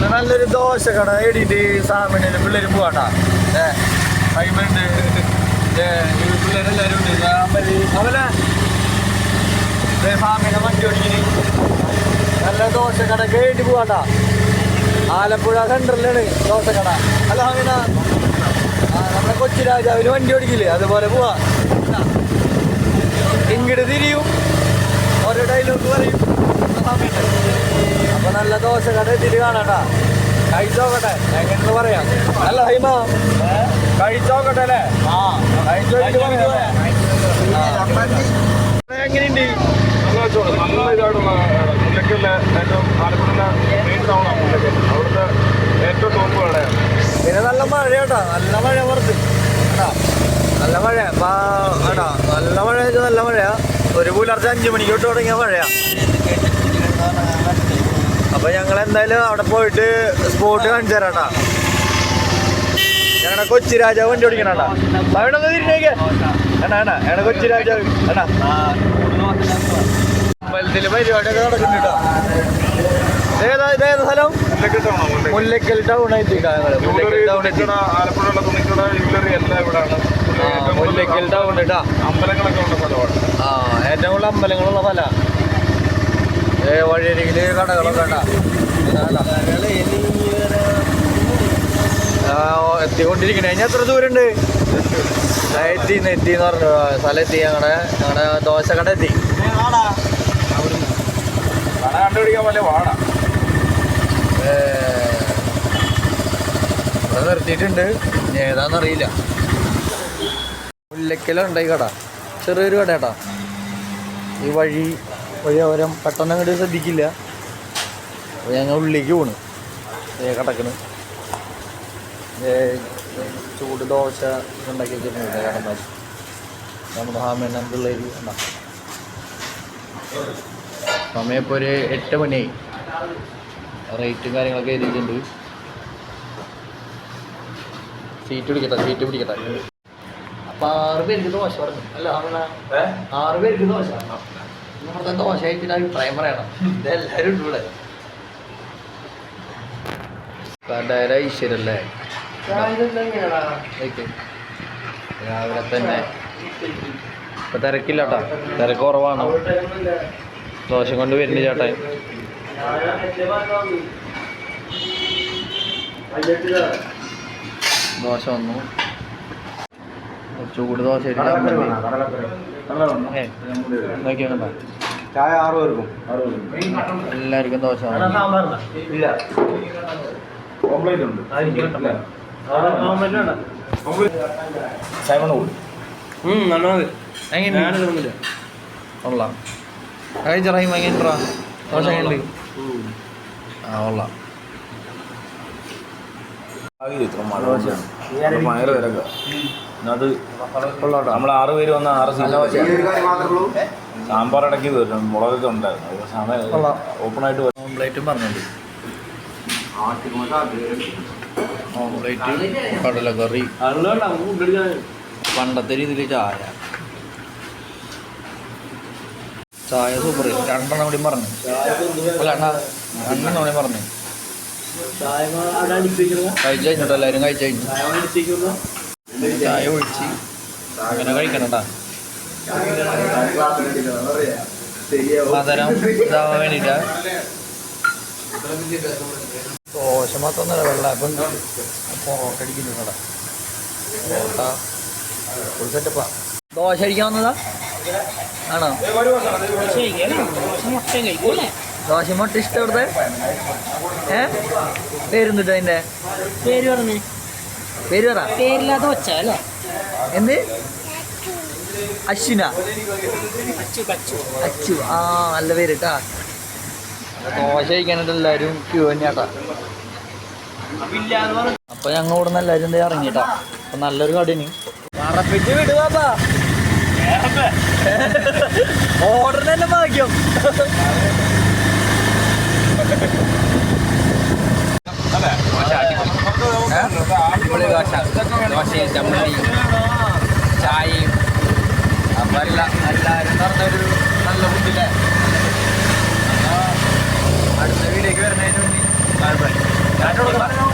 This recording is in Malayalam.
നല്ലൊരു ദോശ കട എടിയിട്ട് സാമിന് പിള്ളേർ പോവാട്ടാ ടൈമുണ്ട് പിള്ളേരെല്ലാവരും ഉണ്ട് അവലെ സാമിനെ വണ്ടി ഓടിക്കിന് നല്ല ദോശ കട കേട്ടി പോവാട്ടാ ആലപ്പുഴ സെൻട്രലിലാണ് ദോശ കട അല്ല സാമിന നമ്മുടെ കൊച്ചി രാജാവിന് വണ്ടി ഓടിക്കില്ലേ അതുപോലെ പോവാ ഇങ്ങോട്ട് തിരിയും ഓരോ ഡയലോഗ് പറയും അപ്പൊ നല്ല ദോശ കട എത്തിയിട്ട് കാണാട്ടാ കഴിച്ചോക്കട്ടെ എങ്ങനെയെന്ന് പറയാം അല്ല ഹൈമ കഴിച്ചോക്കട്ടെ അല്ലേ എങ്ങനെയുണ്ട് നല്ല ഇതായിട്ടുള്ള മുല്ലക്കലിലെ ഏറ്റവും ആലപ്പുഴ മെയിൻ ടൗണാണ് മുല്ലക്കൽ അവിടുത്തെ ഏറ്റവും ടോപ്പ് കടയാണ് പിന്നെ നല്ല മഴ കേട്ടോ നല്ല മഴ പുറത്ത് നല്ല മഴ ആടാ നല്ല മഴ നല്ല മഴയാ ഒരു പുലർച്ചെ 5 മണിക്ക് തൊട്ട് തുടങ്ങിയ മഴയാ അപ്പൊ ഞങ്ങൾ എന്തായാലും അവിടെ പോയിട്ട് സ്പോട്ട് കാണിച്ചു തരാട്ടാ ഞങ്ങളുടെ കൊച്ചി രാജാവ് വണ്ടി ഓടിക്കണാ അവിടെ തിരിഞ്ഞേക്കേ എണ ഞങ്ങളുടെ കൊച്ചി രാജാവ് എണ അമ്പലത്തില് പരിപാടിയൊക്കെ നടക്കുന്നുണ്ട് കേട്ടോ ഇതേതാ സ്ഥലം മുല്ലക്കൽ ടൗൺ എത്തിക്കാം ആലപ്പുഴയുള്ള തുണിക്കട ജ്വല്ലറി എല്ലാം ഇവിടെയാണ് മുല്ലക്കൽ ടൗൺ കേട്ടാ അമ്പലങ്ങളൊക്കെ ഉള്ള സ്ഥലമാണ് ഏറ്റവും കൂടുതൽ അമ്പലങ്ങളുള്ള സ്ഥല വഴിയരികില് കടകളൊക്കെ ഉണ്ടാ എത്തിക്കൊണ്ടിരിക്കണേ ഇനി എത്ര ദൂരമുണ്ട് എത്തിന്ന് പറഞ്ഞു സ്ഥലം എത്തി ഞങ്ങളുടെ ദോശ കട എത്തി കണ്ടുപിടിക്കാൻ പോലെ വാടാ ഇവിടെ നിർത്തിയിട്ടുണ്ട് ഏതാന്നറിയില്ല മുല്ലക്കലുണ്ടായി കട ചെറിയൊരു കട കേട്ടാ ഈ വഴിയോരം പെട്ടെന്ന് അങ്ങോട്ട് ശ്രദ്ധിക്കില്ല അപ്പോൾ ഞങ്ങൾ ഉള്ളിലേക്ക് പോണ് കിടക്കണ് ചൂട് ദോശ ഉണ്ടാക്കി വെച്ചിട്ടുണ്ട് കടന്നാൽ നമ്മുടെ ഹാമേണ്ണൻ പിള്ളേർ ഉണ്ടാകും സമയം ഇപ്പോൾ ഒരു 8 മണിയായി റേറ്റും കാര്യങ്ങളൊക്കെ എഴുതിയിട്ടുണ്ട് സീറ്റ് പിടിക്കട്ടെ അപ്പം 6 പേർക്ക് ദോശ പറഞ്ഞു അല്ല ഹാമേണ 6 പേർക്ക് ദോശ നമ്മുടെ ദോശ കഴിച്ചിട്ട് അഭിപ്രായം പറയണം ഇതെല്ലാവരും ഉണ്ട് ഇവിടെ കടയുടെ ഐശ്വര്യല്ലേ രാവിലെ തന്നെ ഇപ്പൊ തിരക്കില്ല കേട്ടോ തിരക്ക് കുറവാണ് ദോശ കൊണ്ട് വരുന്നുണ്ട് ചേട്ടായി ദോശ വന്നു ചൂട് ദോശ നോക്കിയാ ചായ 6 പേർക്കും എല്ലാവർക്കും ദോശ ഓംപ്ലേറ്റ് ഉണ്ട് കൊള്ളാം കഴിച്ചറയും എങ്ങനെയാ ദോശ എങ്ങനെയുണ്ട് കൊള്ളാം ഭയങ്കര തിരക്ക് അത് നമ്മൾ 6 പേര് വന്ന 6 സീറ്റ് സാമ്പാർ ഇടയ്ക്ക് വരും മുളകൊക്കെ ഉണ്ടായിരുന്നു സമയം ഓപ്പണായിട്ട് ഓംപ്ലേറ്റും പറഞ്ഞിട്ടുണ്ട് ഓംപ്ലേറ്റ് കടലക്കറി പണ്ടത്തെ രീതിയിൽ ചായ സൂപ്പർ 2 കൂടി പറഞ്ഞു അല്ല 2 കൂടി പറഞ്ഞു കഴിച്ചു കഴിഞ്ഞിട്ടോ എല്ലാവരും കഴിച്ചു കഴിഞ്ഞു ചായ ഒഴിച്ച് അങ്ങനെ കഴിക്കണട്ടാ മധുരം ഇതാവാൻ വേണ്ടിട്ടാ ദോശ മാത്രമൊന്നുമല്ല വെള്ളപ്പം പൊറോട്ട അടിക്കുന്നു കട പൊറോട്ട ഫുൾ സെറ്റപ്പാ ദോശ അടിക്കാൻ വന്നതാ ആണോ ദോശ മുട്ട ഇഷ്ടം ഇവിടുത്തെ പേരെന്തിട്ടോ അതിന്റെ പേര് പറഞ്ഞു പേര് പറ പേരില്ല ദോശ അല്ലേ എന്ത് അശ്വിന അച്ചു ആ നല്ല പേര് കേട്ടാ ദോശ കഴിക്കാനായിട്ട് എല്ലാവരും ക്യൂ തന്നെയാട്ടാ അപ്പൊ ഞങ്ങൾ ഇവിടെ നിന്ന് എല്ലാവരും എന്താ ഇറങ്ങിട്ടാ അപ്പൊ നല്ലൊരു കടയിന് മറപ്പിച്ച് വിടുവാ ഓർഡറിന് തന്നെ ഭാഗ്യം അടിപൊളി ദോശ ദോശയും ചമ്മന്തി ചായയും അപ്പം എല്ലാവരും പറഞ്ഞൊരു നല്ല ഫുഡില്ലേ അടുത്ത വീഡിയോക്ക് വരുന്നതിന് മുന്നേ ബൈ ബൈ. ചാറ്റ് കൊടുക്കാം.